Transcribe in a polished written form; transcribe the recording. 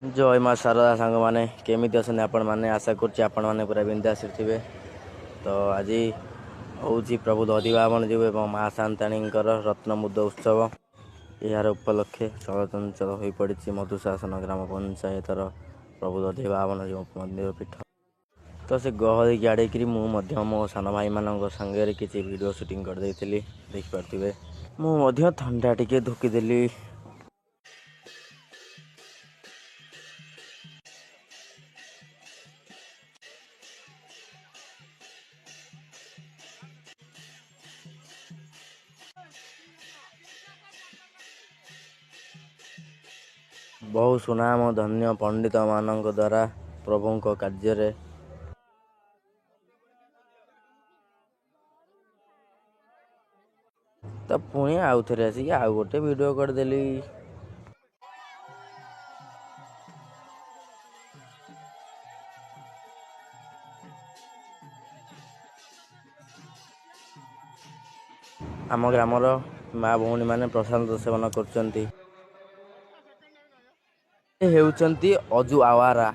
जय माँ शारदा सांग मैंने केमी अच्छा आपण मैंने आशा करें पूरा बिंदास थे। तो आज हूँ प्रभु दधिवामन जीव और माँ शांताणी रत्न मुद उत्सव यार उपलक्षे चलचंचल हो पड़ी मधुशासन ग्राम पंचायतर प्रभु दधिवामन जीव मंदिर पीठ। तो से गहली की आड़े मो सान भाई मान सागर किसी वीडियो शूटिंग कर देखिपे मुझे थंडा टिके धुकीदेली। बहु सुनाम धन्य पंडित मान द्वारा प्रभु कार्य तो पुणी आउ थे आसिक आउ गोटे वीडियो करदेली। आम ग्रामर माँ भौणी मैंने प्रसाद सेवन कर अजु आवारा।